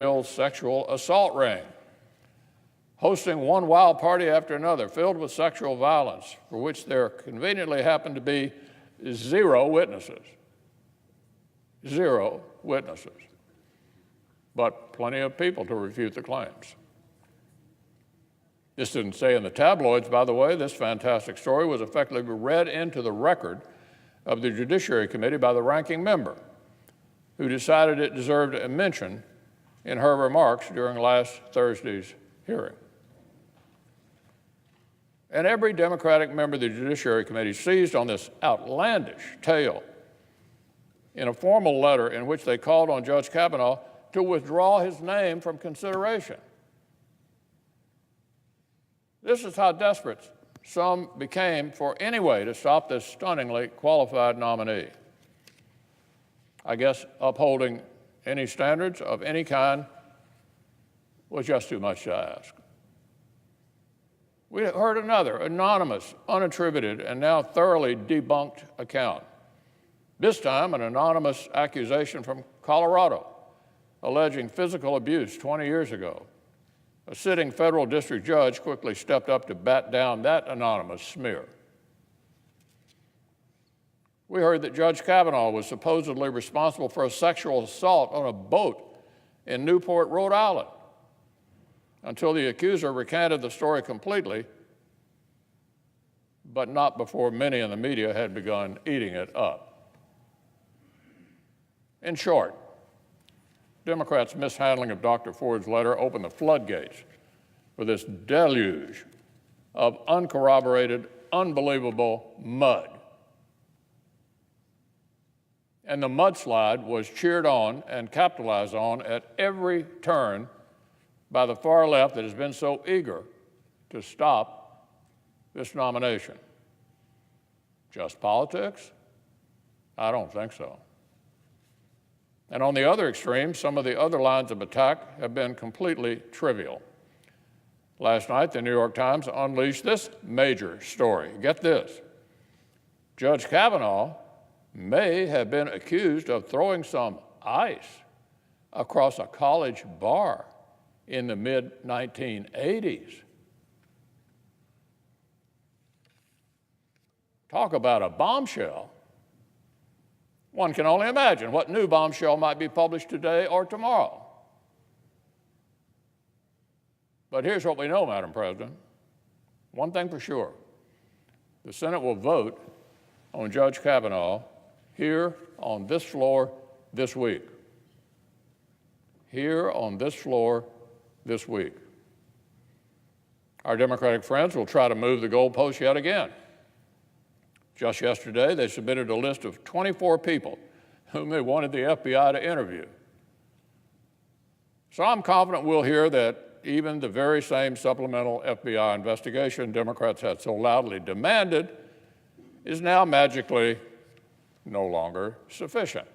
sexual assault ring, hosting one wild party after another filled with sexual violence for which there conveniently happened to be zero witnesses. Zero witnesses. But plenty of people to refute the claims. This didn't say in the tabloids, by the way. This fantastic story was effectively read into the record of the Judiciary Committee by the ranking member, who decided it deserved a mention in her remarks during last Thursday's hearing. And every Democratic member of the Judiciary Committee seized on this outlandish tale in a formal letter in which they called on Judge Kavanaugh to withdraw his name from consideration. This is how desperate some became for any way to stop this stunningly qualified nominee. I guess upholding any standards of any kind was just too much to ask. We heard another anonymous, unattributed, and now thoroughly debunked account. This time, an anonymous accusation from Colorado alleging physical abuse 20 years ago. A sitting federal district judge quickly stepped up to bat down that anonymous smear. We heard that Judge Kavanaugh was supposedly responsible for a sexual assault on a boat in Newport, Rhode Island, until the accuser recanted the story completely, but not before many in the media had begun eating it up. In short, Democrats' mishandling of Dr. Ford's letter opened the floodgates for this deluge of uncorroborated, unbelievable mud. And the mudslide was cheered on and capitalized on at every turn by the far left that has been so eager to stop this nomination. Just politics? I don't think so. And on the other extreme, some of the other lines of attack have been completely trivial. Last night, the New York Times unleashed this major story. Get this. Judge Kavanaugh may have been accused of throwing some ice across a college bar in the mid-1980s. Talk about a bombshell. One can only imagine what new bombshell might be published today or tomorrow. But here's what we know, Madam President. One thing for sure. The Senate will vote on Judge Kavanaugh here on this floor this week. Here on this floor this week. Our Democratic friends will try to move the goalpost yet again. Just yesterday, they submitted a list of 24 people whom they wanted the FBI to interview. So I'm confident we'll hear that even the very same supplemental FBI investigation Democrats had so loudly demanded is now magically no longer sufficient.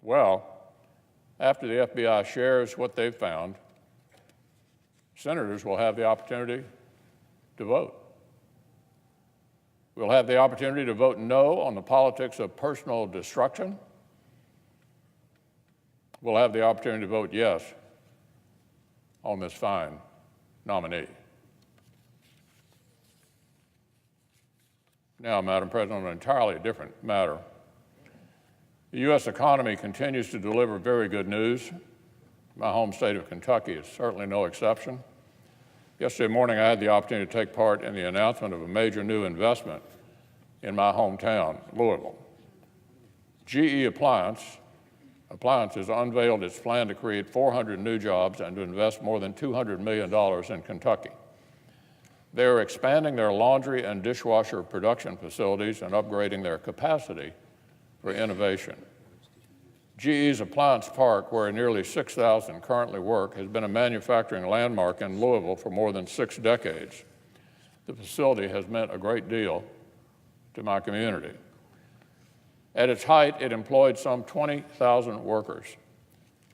Well, after the FBI shares what they've found, senators will have the opportunity to vote. We'll have the opportunity to vote no on the politics of personal destruction. We'll have the opportunity to vote yes on this fine nominee. Now, Madam President, on an entirely different matter. The U.S. economy continues to deliver very good news. My home state of Kentucky is certainly no exception. Yesterday morning, I had the opportunity to take part in the announcement of a major new investment in my hometown, Louisville. GE Appliances unveiled its plan to create 400 new jobs and to invest more than $200 million in Kentucky. They are expanding their laundry and dishwasher production facilities and upgrading their capacity for innovation. GE's Appliance Park, where nearly 6,000 currently work, has been a manufacturing landmark in Louisville for more than 6 decades. The facility has meant a great deal to my community. At its height, it employed some 20,000 workers.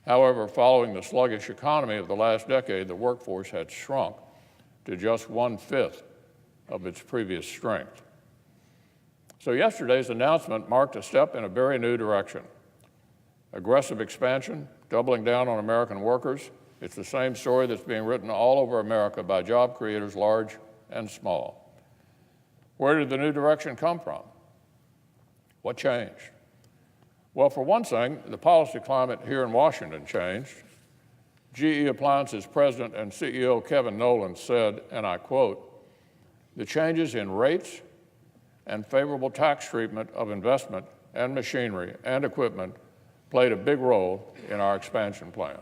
However, following the sluggish economy of the last decade, the workforce had shrunk to just 1/5 of its previous strength. So yesterday's announcement marked a step in a very new direction. Aggressive expansion, doubling down on American workers. It's the same story that's being written all over America by job creators, large and small. Where did the new direction come from? What changed? Well, for one thing, the policy climate here in Washington changed. GE Appliances President and CEO Kevin Nolan said, and I quote, "The changes in rates and favorable tax treatment of investment and machinery and equipment played a big role in our expansion plans.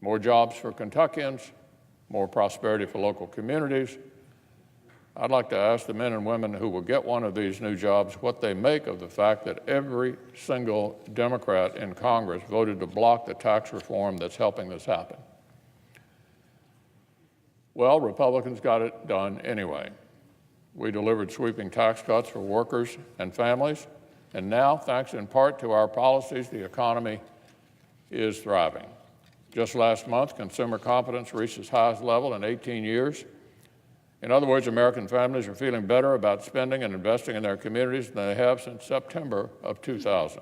More jobs for Kentuckians, more prosperity for local communities. I'd like to ask the men and women who will get one of these new jobs what they make of the fact that every single Democrat in Congress voted to block the tax reform that's helping this happen. Well, Republicans got it done anyway. We delivered sweeping tax cuts for workers and families, and now, thanks in part to our policies, the economy is thriving. Just last month, consumer confidence reached its highest level in 18 years. In other words, American families are feeling better about spending and investing in their communities than they have since September of 2000.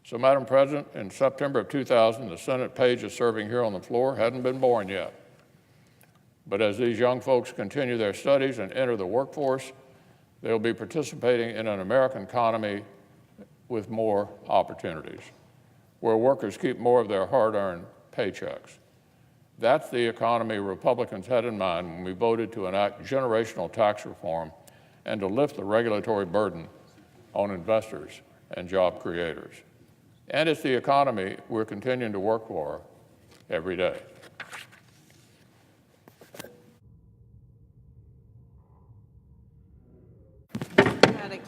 So, Madam President, in September of 2000, the Senate page is serving here on the floor hadn't been born yet. But as these young folks continue their studies and enter the workforce, they'll be participating in an American economy with more opportunities, where workers keep more of their hard-earned paychecks. That's the economy Republicans had in mind when we voted to enact generational tax reform and to lift the regulatory burden on investors and job creators. And it's the economy we're continuing to work for every day.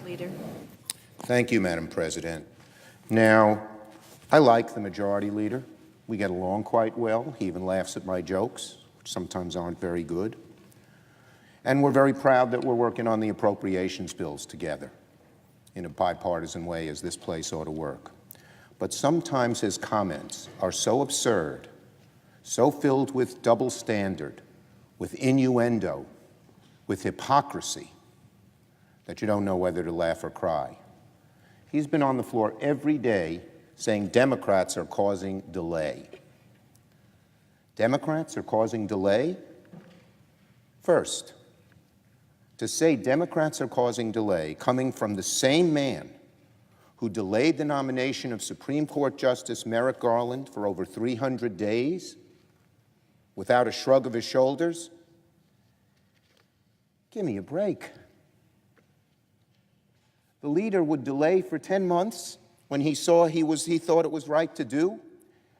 Leader. Thank you, Madam President. Now, I like the Majority Leader. We get along quite well. He even laughs at my jokes, which sometimes aren't very good. And we're very proud that we're working on the appropriations bills together in a bipartisan way, as this place ought to work. But sometimes his comments are so absurd, so filled with double standard, with innuendo, with hypocrisy, that you don't know whether to laugh or cry. He's been on the floor every day saying Democrats are causing delay. Democrats are causing delay? First, to say Democrats are causing delay coming from the same man who delayed the nomination of Supreme Court Justice Merrick Garland for over 300 days without a shrug of his shoulders? Give me a break. The leader would delay for 10 months when he thought it was right to do,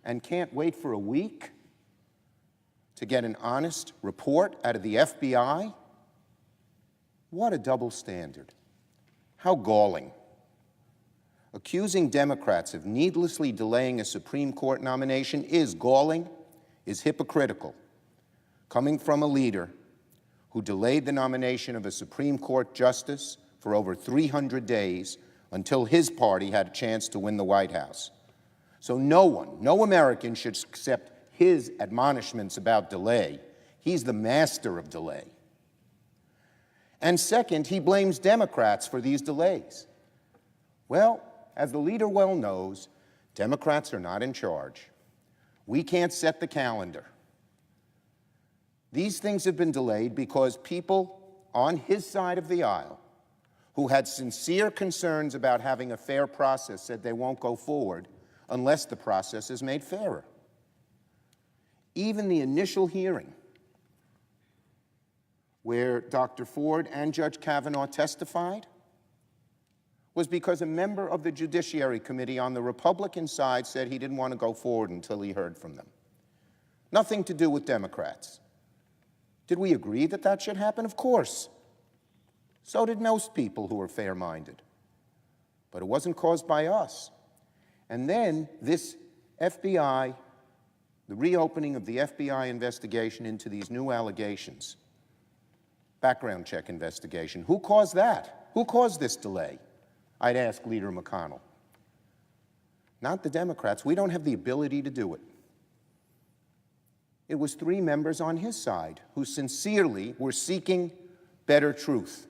and can't wait for a week to get an honest report out of the FBI? What a double standard. How galling. Accusing Democrats of needlessly delaying a Supreme Court nomination is galling, is hypocritical, coming from a leader who delayed the nomination of a Supreme Court justice for over 300 days until his party had a chance to win the White House. So no American should accept his admonishments about delay. He's the master of delay. And second, he blames Democrats for these delays. Well, as the leader well knows, Democrats are not in charge. We can't set the calendar. These things have been delayed because people on his side of the aisle who had sincere concerns about having a fair process said they won't go forward unless the process is made fairer. Even the initial hearing, where Dr. Ford and Judge Kavanaugh testified, was because a member of the Judiciary Committee on the Republican side said he didn't want to go forward until he heard from them. Nothing to do with Democrats. Did we agree that that should happen? Of course. So did most people who are fair-minded. But it wasn't caused by us. And then this FBI, the reopening of the FBI investigation into these new allegations, background check investigation. Who caused that? Who caused this delay? I'd ask Leader McConnell. Not the Democrats. We don't have the ability to do it. It was 3 members on his side who sincerely were seeking better truth,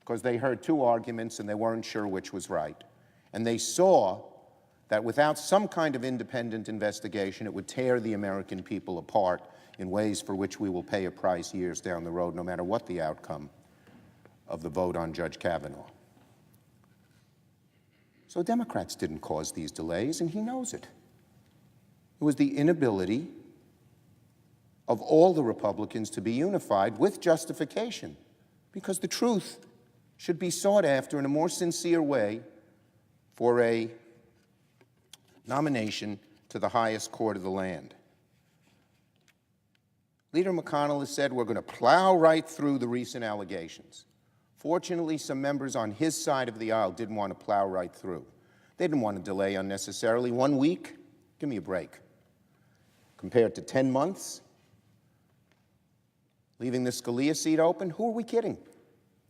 because they heard 2 arguments and they weren't sure which was right. And they saw that without some kind of independent investigation, it would tear the American people apart in ways for which we will pay a price years down the road, no matter what the outcome of the vote on Judge Kavanaugh. So Democrats didn't cause these delays, and he knows it. It was the inability of all the Republicans to be unified with justification, because the truth should be sought after in a more sincere way for a nomination to the highest court of the land. Leader McConnell has said we're going to plow right through the recent allegations. Fortunately, some members on his side of the aisle didn't want to plow right through. They didn't want to delay unnecessarily. 1 week? Give me a break. Compared to 10 months? Leaving the Scalia seat open? Who are we kidding?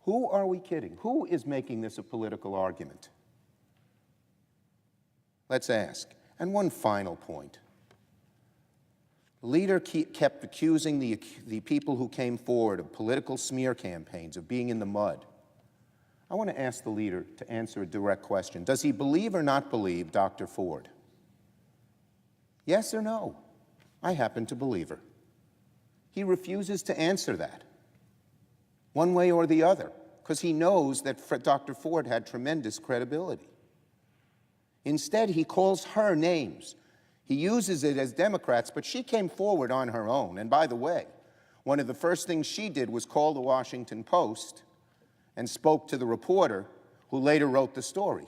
Who are we kidding? Who is making this a political argument? Let's ask. And one final point. The leader kept accusing the people who came forward of political smear campaigns, of being in the mud. I want to ask the leader to answer a direct question. Does he believe or not believe Dr. Ford? Yes or no? I happen to believe her. He refuses to answer that, one way or the other, because he knows that Dr. Ford had tremendous credibility. Instead, he calls her names. He uses it as Democrats, but she came forward on her own. And by the way, one of the first things she did was call the Washington Post and spoke to the reporter who later wrote the story.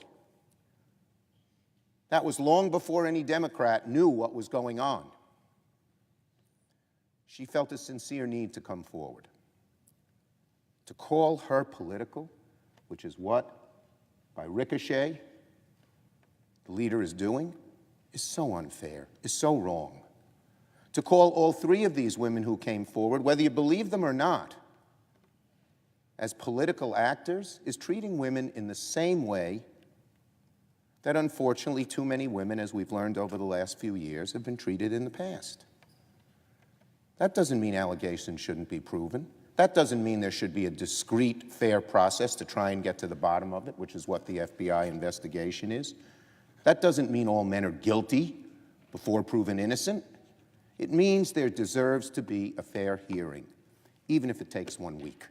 That was long before any Democrat knew what was going on. She felt a sincere need to come forward. To call her political, which is what, by ricochet, the leader is doing, is so unfair, is so wrong. To call all three of these women who came forward, whether you believe them or not, as political actors, is treating women in the same way that unfortunately too many women, as we've learned over the last few years, have been treated in the past. That doesn't mean allegations shouldn't be proven. That doesn't mean there should be a discreet, fair process to try and get to the bottom of it, which is what the FBI investigation is. That doesn't mean all men are guilty before proven innocent. It means there deserves to be a fair hearing, even if it takes 1 week.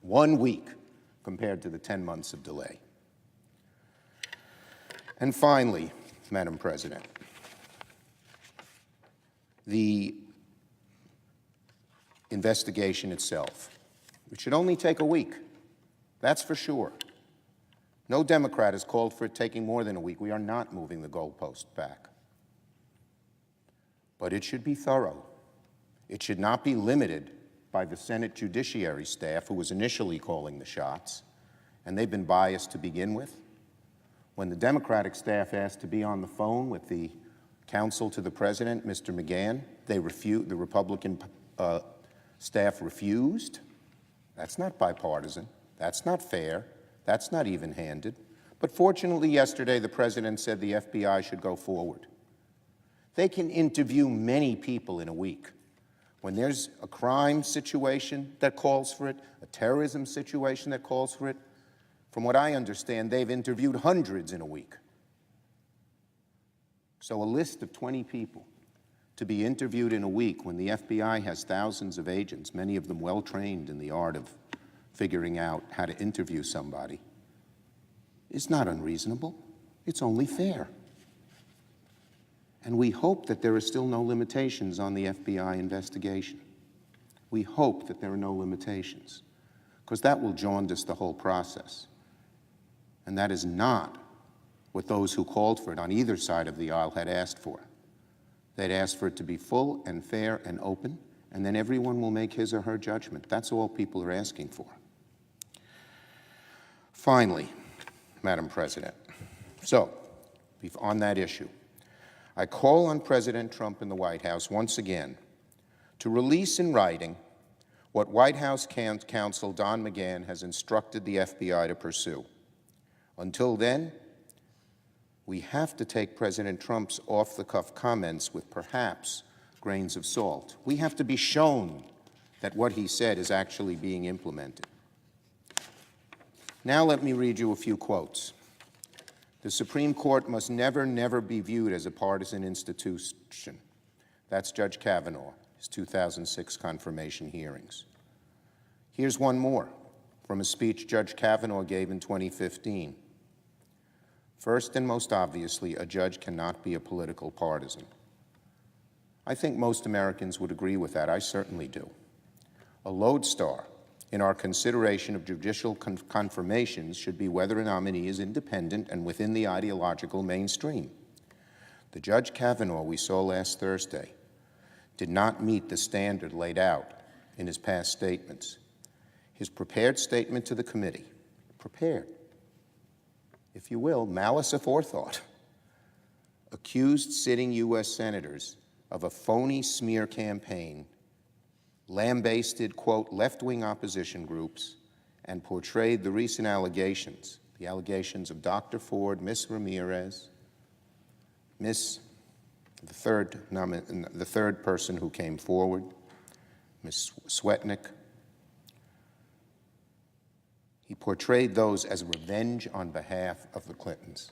1 week compared to the 10 months of delay. And finally, Madam President, the investigation itself. It should only take a week, that's for sure. No Democrat has called for it taking more than a week. We are not moving the goalpost back. But it should be thorough. It should not be limited by the Senate Judiciary staff, who was initially calling the shots, and they've been biased to begin with. When the Democratic staff asked to be on the phone with the counsel to the president, Mr. McGahn, the Republican staff refused. That's not bipartisan. That's not fair. That's not even-handed. But fortunately, yesterday, the president said the FBI should go forward. They can interview many people in a week. When there's a crime situation that calls for it, a terrorism situation that calls for it, from what I understand, they've interviewed hundreds in a week. So a list of 20 people to be interviewed in a week when the FBI has thousands of agents, many of them well-trained in the art of figuring out how to interview somebody, is not unreasonable. It's only fair. And we hope that there are still no limitations on the FBI investigation. We hope that there are no limitations, because that will jaundice the whole process. And that is not what those who called for it on either side of the aisle had asked for. They'd asked for it to be full and fair and open, and then everyone will make his or her judgment. That's all people are asking for. Finally, Madam President, on that issue, I call on President Trump and the White House once again to release in writing what White House counsel Don McGahn has instructed the FBI to pursue. Until then, we have to take President Trump's off-the-cuff comments with perhaps grains of salt. We have to be shown that what he said is actually being implemented. Now let me read you a few quotes. The Supreme Court must never, never be viewed as a partisan institution. That's Judge Kavanaugh, his 2006 confirmation hearings. Here's one more from a speech Judge Kavanaugh gave in 2015. First and most obviously, a judge cannot be a political partisan. I think most Americans would agree with that. I certainly do. A lodestar in our consideration of judicial confirmations should be whether a nominee is independent and within the ideological mainstream. The Judge Kavanaugh we saw last Thursday did not meet the standard laid out in his past statements. His prepared statement to the committee, prepared, if you will, malice aforethought, accused sitting U.S. senators of a phony smear campaign, lambasted, quote, left-wing opposition groups, and portrayed the recent allegations, the allegations of Dr. Ford, Ms. Ramirez, the third person who came forward, Ms. Swetnick. He portrayed those as revenge on behalf of the Clintons.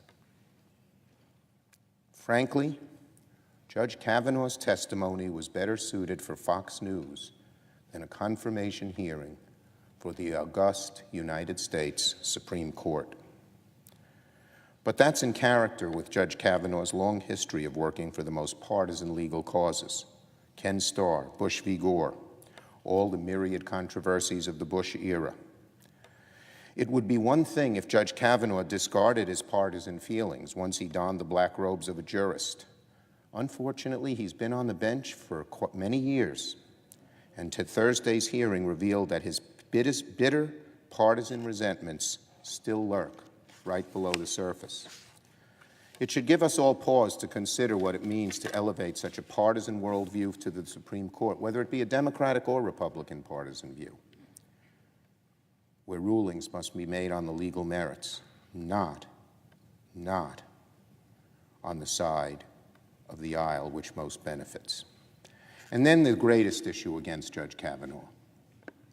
Frankly, Judge Kavanaugh's testimony was better suited for Fox News than a confirmation hearing for the august United States Supreme Court. But that's in character with Judge Kavanaugh's long history of working for the most partisan legal causes: Ken Starr, Bush v. Gore, all the myriad controversies of the Bush era. It would be one thing if Judge Kavanaugh discarded his partisan feelings once he donned the black robes of a jurist. Unfortunately, he's been on the bench for many years, and Thursday's hearing revealed that his bitter partisan resentments still lurk right below the surface. It should give us all pause to consider what it means to elevate such a partisan worldview to the Supreme Court, whether it be a Democratic or Republican partisan view, where rulings must be made on the legal merits, not on the side of the aisle which most benefits. And then the greatest issue against Judge Kavanaugh,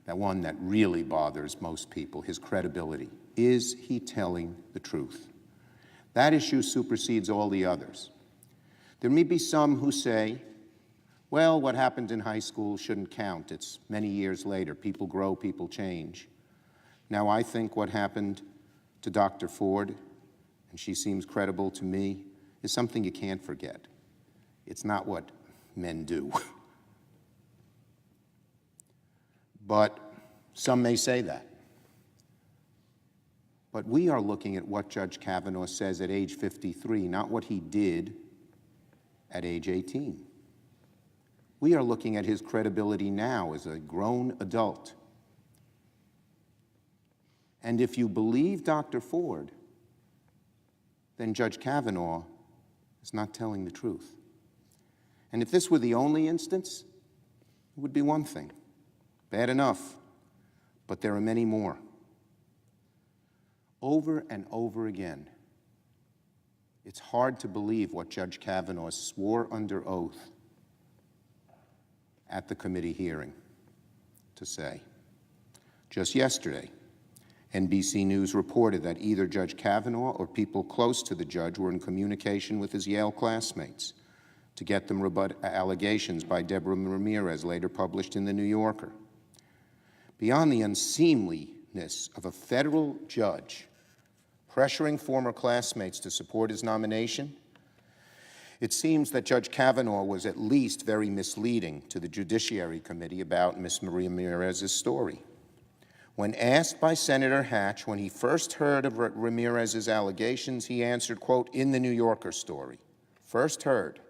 that one that really bothers most people, his credibility. Is he telling the truth? That issue supersedes all the others. There may be some who say, well, what happened in high school shouldn't count. It's many years later. People grow, people change. Now, I think what happened to Dr. Ford, and she seems credible to me, is something you can't forget. It's not what men do. But some may say that. But we are looking at what Judge Kavanaugh says at age 53, not what he did at age 18. We are looking at his credibility now as a grown adult. And if you believe Dr. Ford, then Judge Kavanaugh is not telling the truth. And if this were the only instance, it would be one thing. Bad enough, but there are many more. Over and over again, it's hard to believe what Judge Kavanaugh swore under oath at the committee hearing to say. Just yesterday, NBC News reported that either Judge Kavanaugh or people close to the judge were in communication with his Yale classmates to get them rebut allegations by Deborah Ramirez, later published in The New Yorker. Beyond the unseemliness of a federal judge pressuring former classmates to support his nomination, it seems that Judge Kavanaugh was at least very misleading to the Judiciary Committee about Ms. Ramirez's story. When asked by Senator Hatch when he first heard of Ramirez's allegations, he answered, quote, in the New Yorker story. First heard.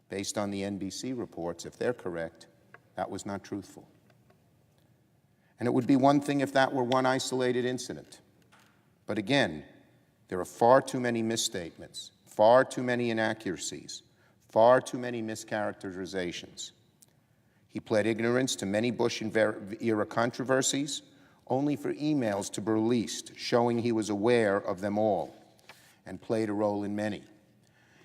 Based on the NBC reports, if they're correct, that was not truthful. And it would be one thing if that were one isolated incident. But again, there are far too many misstatements, far too many inaccuracies, far too many mischaracterizations. He pled ignorance to many Bush-era controversies, only for emails to be released showing he was aware of them all and played a role in many.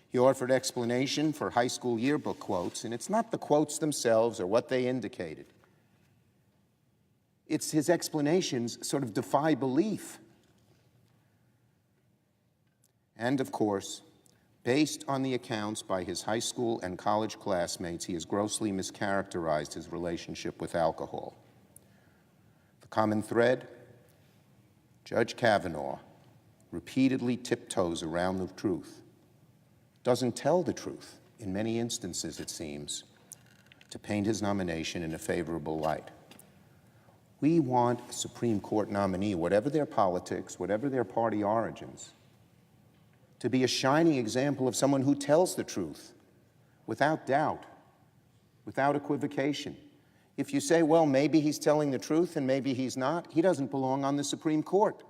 He offered explanation for high school yearbook quotes, and it's not the quotes themselves or what they indicated. It's his explanations sort of defy belief. And of course, based on the accounts by his high school and college classmates, he has grossly mischaracterized his relationship with alcohol. The common thread? Judge Kavanaugh repeatedly tiptoes around the truth, doesn't tell the truth, in many instances it seems, to paint his nomination in a favorable light. We want a Supreme Court nominee, whatever their politics, whatever their party origins, to be a shining example of someone who tells the truth without doubt, without equivocation. If you say, well, maybe he's telling the truth and maybe he's not, he doesn't belong on the Supreme Court.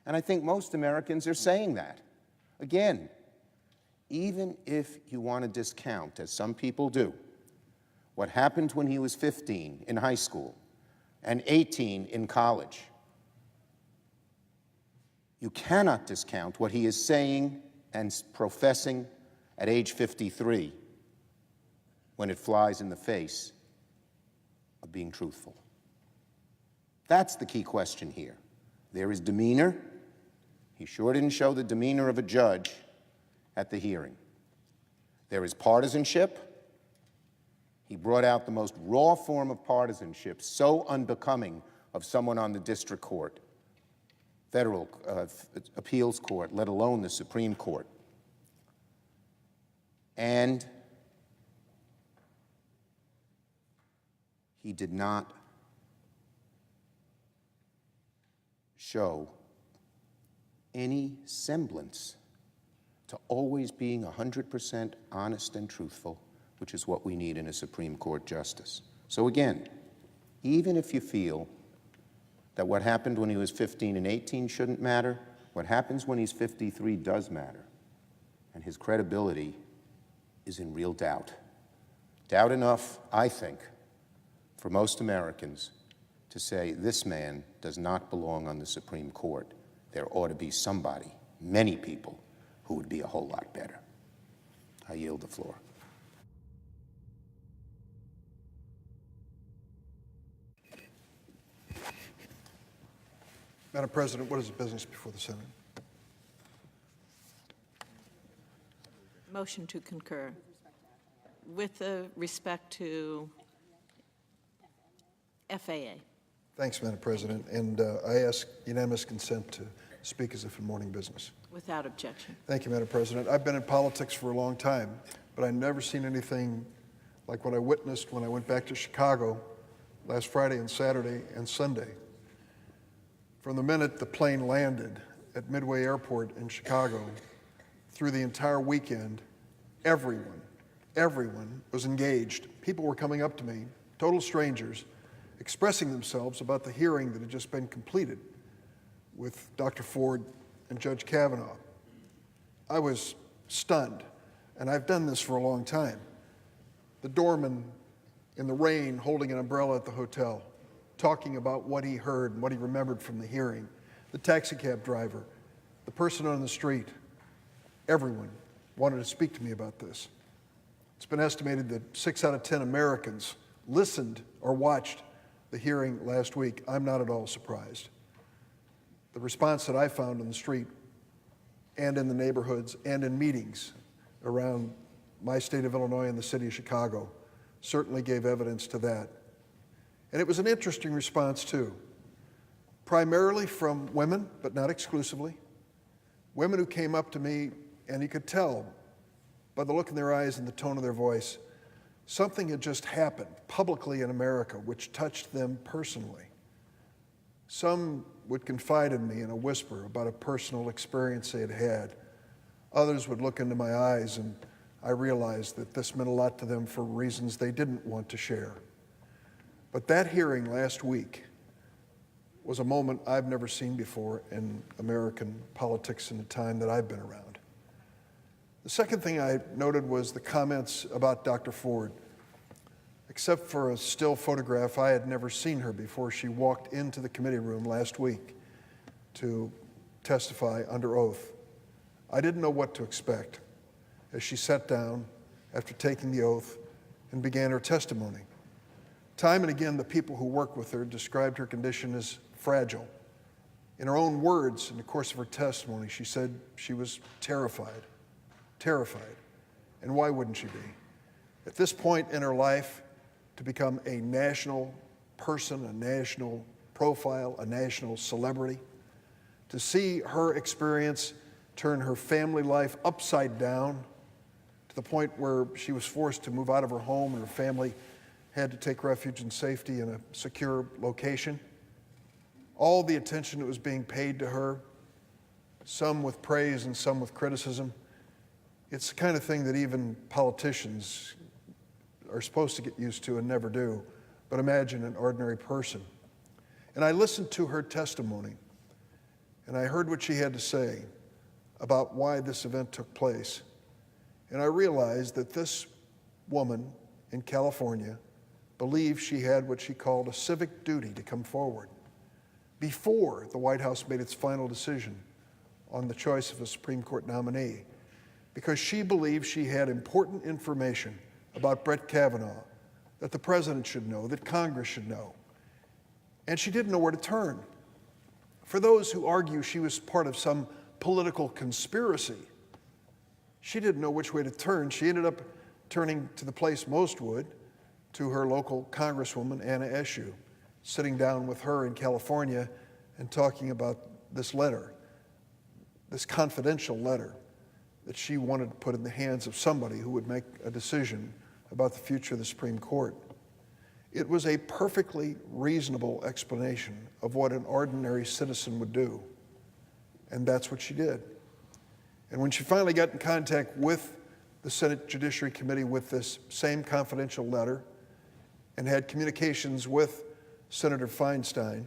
And I think most Americans are saying that. Again, even if you want to discount, as some people do, what happened when he was 15 in high school and 18 in college, you cannot discount what he is saying and professing at age 53 when it flies in the face of being truthful. That's the key question here. There is demeanor. He sure didn't show the demeanor of a judge at the hearing. There is partisanship. He brought out the most raw form of partisanship, so unbecoming of someone on the district court, federal appeals court, let alone the Supreme Court. And he did not show any semblance to always being 100% honest and truthful, which is what we need in a Supreme Court justice. So again, even if you feel that what happened when he was 15 and 18 shouldn't matter, what happens when he's 53 does matter, and his credibility is in real doubt. Doubt enough, I think, for most Americans to say this man does not belong on the Supreme Court. There ought to be somebody, many people, who would be a whole lot better. I yield the floor. Madam President, what is the business before the Senate? Motion to concur. With respect to FAA. Thanks, Madam President. And I ask unanimous consent to speak as if in morning business. Without objection. Thank you, Madam President. I've been in politics for a long time, but I've never seen anything like what I witnessed when I went back to Chicago last Friday and Saturday and Sunday. From the minute the plane landed at Midway Airport in Chicago, through the entire weekend, everyone was engaged. People were coming up to me, total strangers, expressing themselves about the hearing that had just been completed with Dr. Ford and Judge Kavanaugh. I was stunned, and I've done this for a long time. The doorman in the rain holding an umbrella at the hotel, talking about what he heard and what he remembered from the hearing. The taxi cab driver, the person on the street, everyone wanted to speak to me about this. It's been estimated that 6 out of 10 Americans listened or watched the hearing last week. I'm not at all surprised. The response that I found on the street and in the neighborhoods and in meetings around my state of Illinois and the city of Chicago certainly gave evidence to that. And it was an interesting response, too, primarily from women, but not exclusively. Women who came up to me, and you could tell by the look in their eyes and the tone of their voice, something had just happened publicly in America which touched them personally. Some would confide in me in a whisper about a personal experience they had had. Others would look into my eyes, and I realized that this meant a lot to them for reasons they didn't want to share. But that hearing last week was a moment I've never seen before in American politics in the time that I've been around. The second thing I noted was the comments about Dr. Ford. Except for a still photograph, I had never seen her before she walked into the committee room last week to testify under oath. I didn't know what to expect as she sat down after taking the oath and began her testimony. Time and again, the people who work with her described her condition as fragile, In her own words, in the course of her testimony, she said she was terrified. Terrified. And why wouldn't she be? At this point in her life, to become a national person, a national profile, a national celebrity, to see her experience turn her family life upside down to the point where she was forced to move out of her home and her family had to take refuge in safety in a secure location. All the attention that was being paid to her, some with praise and some with criticism, it's the kind of thing that even politicians are supposed to get used to and never do. But imagine an ordinary person. And I listened to her testimony, and I heard what she had to say about why this event took place. And I realized that this woman in California believed she had what she called a civic duty to come forward before the White House made its final decision on the choice of a Supreme Court nominee, because she believed she had important information about Brett Kavanaugh that the president should know, that Congress should know. And she didn't know where to turn. For those who argue she was part of some political conspiracy, she didn't know which way to turn. She ended up turning to the place most would, to her local Congresswoman, Anna Eshoo, sitting down with her in California and talking about this letter, this confidential letter that she wanted to put in the hands of somebody who would make a decision about the future of the Supreme Court. It was a perfectly reasonable explanation of what an ordinary citizen would do, and that's what she did. And when she finally got in contact with the Senate Judiciary Committee with this same confidential letter and had communications with Senator Feinstein,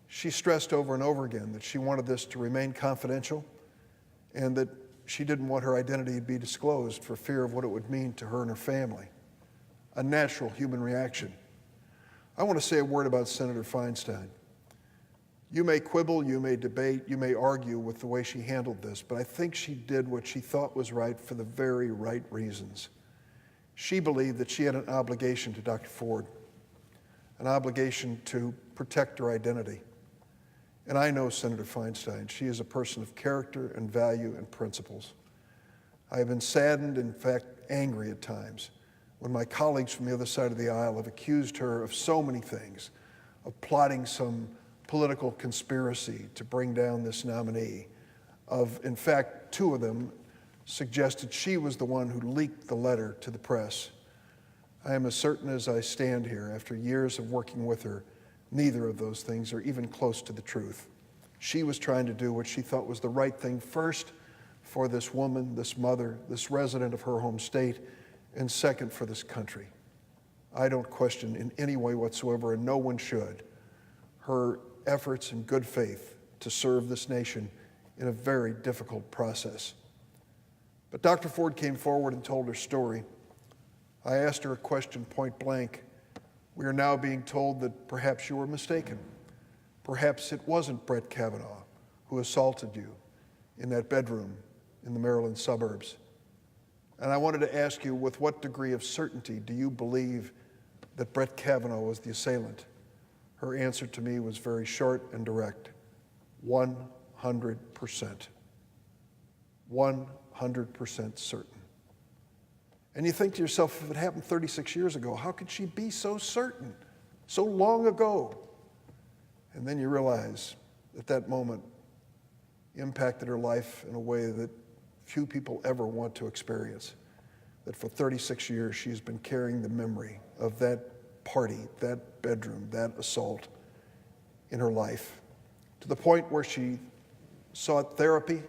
she stressed over and over again that she wanted this to remain confidential and that she didn't want her identity to be disclosed for fear of what it would mean to her and her family. A natural human reaction. I want to say a word about Senator Feinstein. You may quibble, you may debate, you may argue with the way she handled this, but I think she did what she thought was right for the very right reasons. She believed that she had an obligation to Dr. Ford, an obligation to protect her identity. And I know Senator Feinstein. She is a person of character and value and principles. I have been saddened, in fact, angry at times, when my colleagues from the other side of the aisle have accused her of so many things, of plotting some political conspiracy to bring down this nominee, of, in fact, two of them suggested she was the one who leaked the letter to the press. I am as certain as I stand here, after years of working with her, neither of those things are even close to the truth. She was trying to do what she thought was the right thing first for this woman, this mother, this resident of her home state, and second for this country. I don't question in any way whatsoever, and no one should, her efforts in good faith to serve this nation in a very difficult process. But Dr. Ford came forward and told her story. I asked her a question point blank. We are now being told that perhaps you were mistaken. Perhaps it wasn't Brett Kavanaugh who assaulted you in that bedroom in the Maryland suburbs. And I wanted to ask you, with what degree of certainty do you believe that Brett Kavanaugh was the assailant? Her answer to me was very short and direct. 100%. 100% certain. And you think to yourself, if it happened 36 years ago, how could she be so certain, so long ago? And then you realize that that moment impacted her life in a way that few people ever want to experience. That for 36 years, she's been carrying the memory of that party, that bedroom, that assault in her life, to the point where she sought therapy,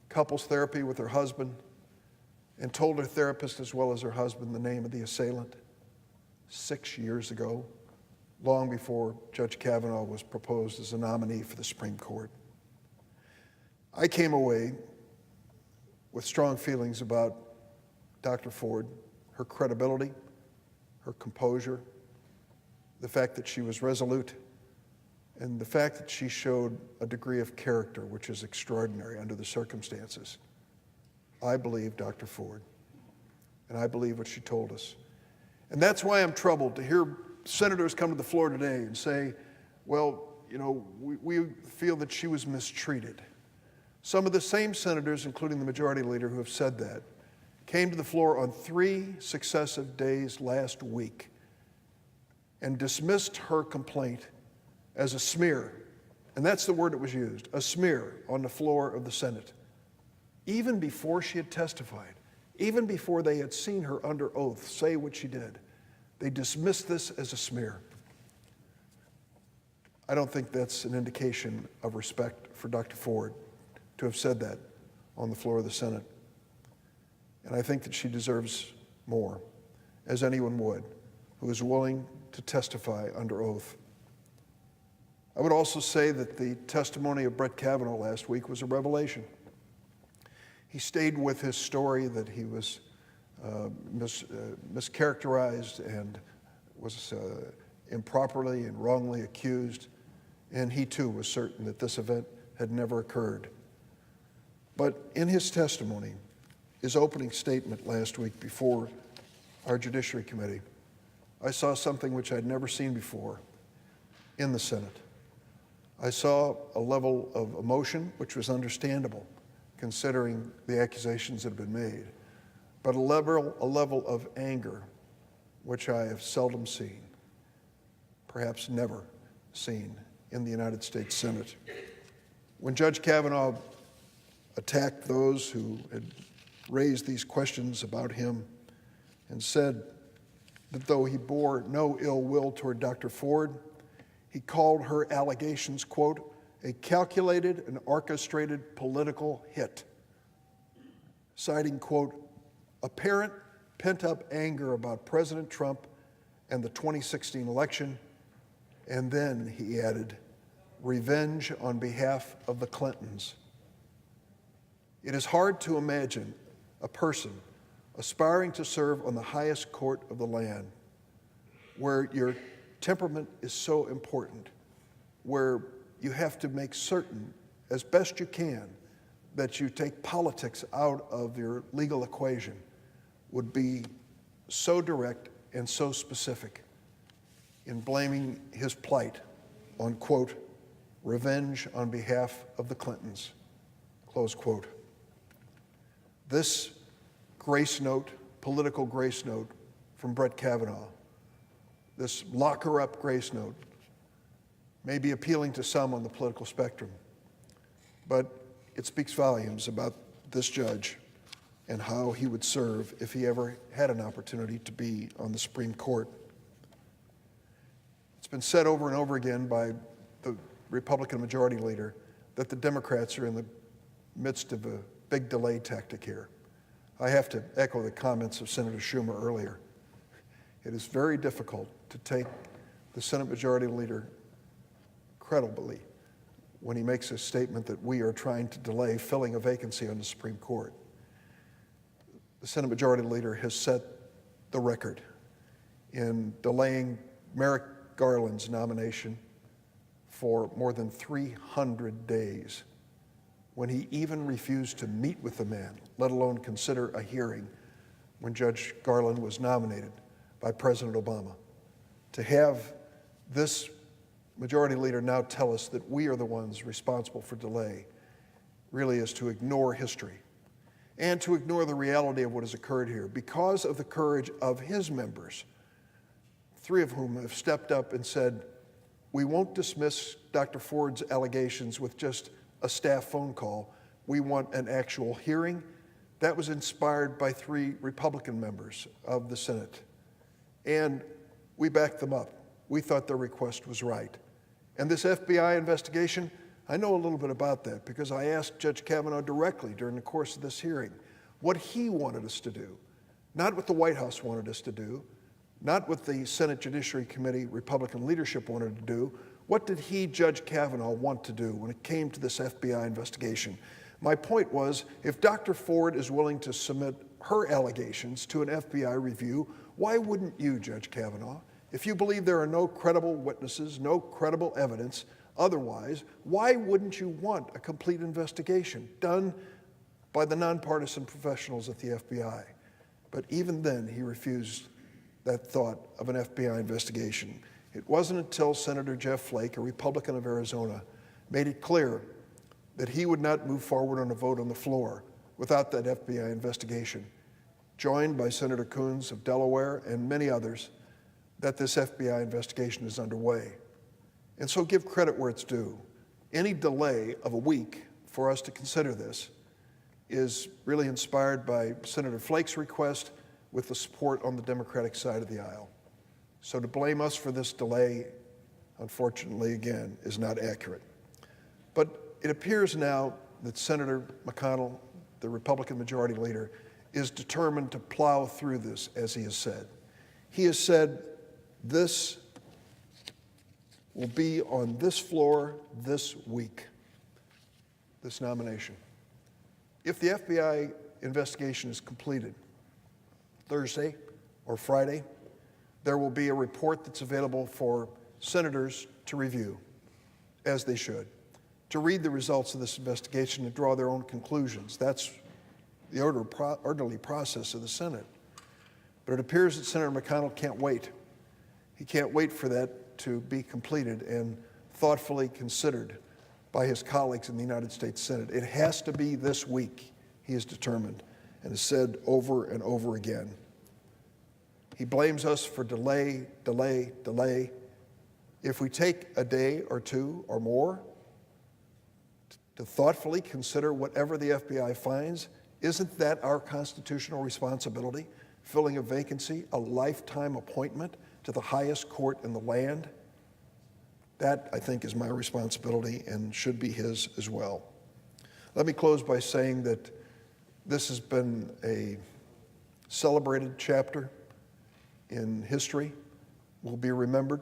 couples therapy with her husband, and told her therapist as well as her husband the name of the assailant 6 years ago, long before Judge Kavanaugh was proposed as a nominee for the Supreme Court. I came away with strong feelings about Dr. Ford, her credibility, her composure, the fact that she was resolute, and the fact that she showed a degree of character which is extraordinary under the circumstances. I believe Dr. Ford, and I believe what she told us. And that's why I'm troubled to hear senators come to the floor today and say, well, we feel that she was mistreated. Some of the same senators, including the majority leader who have said that, came to the floor on 3 successive days last week and dismissed her complaint as a smear. And that's the word that was used, a smear, on the floor of the Senate. Even before she had testified, even before they had seen her under oath say what she did, they dismissed this as a smear. I don't think that's an indication of respect for Dr. Ford to have said that on the floor of the Senate. And I think that she deserves more, as anyone would, who is willing to testify under oath. I would also say that the testimony of Brett Kavanaugh last week was a revelation. He stayed with his story that he was mischaracterized and was improperly and wrongly accused, and he too was certain that this event had never occurred. But in his testimony, his opening statement last week before our Judiciary Committee, I saw something which I'd never seen before in the Senate. I saw a level of emotion which was understandable considering the accusations that have been made, but a level of anger which I have seldom seen, perhaps never seen in the United States Senate. When Judge Kavanaugh attacked those who had raised these questions about him and said that though he bore no ill will toward Dr. Ford, he called her allegations, quote, a calculated and orchestrated political hit, citing, quote, apparent pent-up anger about President Trump and the 2016 election, and then, he added, revenge on behalf of the Clintons. It is hard to imagine a person aspiring to serve on the highest court of the land where your temperament is so important, where you have to make certain, as best you can, that you take politics out of your legal equation, would be so direct and so specific in blaming his plight on, quote, revenge on behalf of the Clintons, close quote. This grace note, political grace note from Brett Kavanaugh, this lock her up grace note, may be appealing to some on the political spectrum, but it speaks volumes about this judge and how he would serve if he ever had an opportunity to be on the Supreme Court. It's been said over and over again by the Republican majority leader that the Democrats are in the midst of a big delay tactic here. I have to echo the comments of Senator Schumer earlier. It is very difficult to take the Senate Majority Leader credibly when he makes a statement that we are trying to delay filling a vacancy on the Supreme Court. The Senate Majority Leader has set the record in delaying Merrick Garland's nomination for more than 300 days, when he even refused to meet with the man, let alone consider a hearing when Judge Garland was nominated by President Obama. To have this majority leader now tell us that we are the ones responsible for delay really is to ignore history and to ignore the reality of what has occurred here. Because of the courage of his members, 3 of whom have stepped up and said, we won't dismiss Dr. Ford's allegations with just a staff phone call. We want an actual hearing. That was inspired by 3 Republican members of the Senate. And we backed them up. We thought their request was right. And this FBI investigation, I know a little bit about that because I asked Judge Kavanaugh directly during the course of this hearing what he wanted us to do, not what the White House wanted us to do, not what the Senate Judiciary Committee Republican leadership wanted to do. What did he, Judge Kavanaugh, want to do when it came to this FBI investigation? My point was, if Dr. Ford is willing to submit her allegations to an FBI review, why wouldn't you, Judge Kavanaugh? If you believe there are no credible witnesses, no credible evidence otherwise, why wouldn't you want a complete investigation done by the nonpartisan professionals at the FBI? But even then, he refused that thought of an FBI investigation. It wasn't until Senator Jeff Flake, a Republican of Arizona, made it clear that he would not move forward on a vote on the floor without that FBI investigation, joined by Senator Coons of Delaware and many others, that this FBI investigation is underway. And so give credit where it's due. Any delay of a week for us to consider this is really inspired by Senator Flake's request with the support on the Democratic side of the aisle. So to blame us for this delay, unfortunately, again, is not accurate. But it appears now that Senator McConnell, the Republican Majority Leader, is determined to plow through this, as he has said. He has said this will be on this floor this week, this nomination. If the FBI investigation is completed Thursday or Friday, there will be a report that's available for senators to review, as they should, to read the results of this investigation and draw their own conclusions. That's the orderly process of the Senate. But it appears that Senator McConnell can't wait. He can't wait for that to be completed and thoughtfully considered by his colleagues in the United States Senate. It has to be this week, he is determined, and has said over and over again. He blames us for delay. If we take a day or two or more to thoughtfully consider whatever the FBI finds, isn't that our constitutional responsibility? Filling a vacancy, a lifetime appointment to the highest court in the land? That, I think, is my responsibility and should be his as well. Let me close by saying that this has been a celebrated chapter in history. Will be remembered.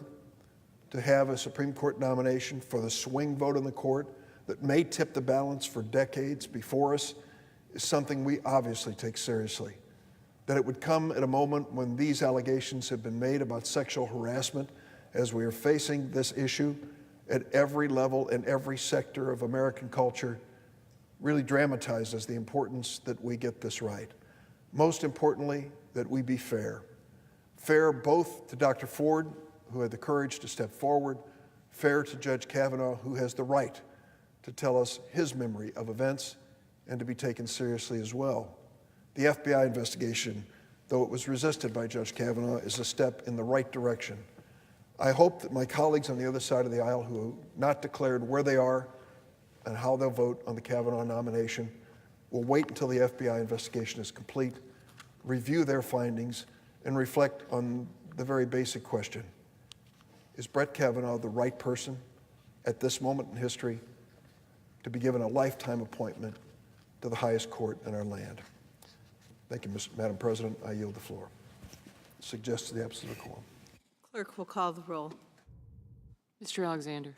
To have a Supreme Court nomination for the swing vote in the court that may tip the balance for decades before us is something we obviously take seriously. That it would come at a moment when these allegations have been made about sexual harassment, as we are facing this issue at every level and every sector of American culture, really dramatizes the importance that we get this right. Most importantly, that we be fair. Fair both to Dr. Ford, who had the courage to step forward, fair to Judge Kavanaugh, who has the right to tell us his memory of events and to be taken seriously as well. The FBI investigation, though it was resisted by Judge Kavanaugh, is a step in the right direction. I hope that my colleagues on the other side of the aisle who have not declared where they are and how they'll vote on the Kavanaugh nomination will wait until the FBI investigation is complete, review their findings, and reflect on the very basic question: is Brett Kavanaugh the right person at this moment in history to be given a lifetime appointment to the highest court in our land? Thank you, Madam President. I yield the floor. Suggest to the absence of a quorum. Clerk will call the roll. Mr. Alexander.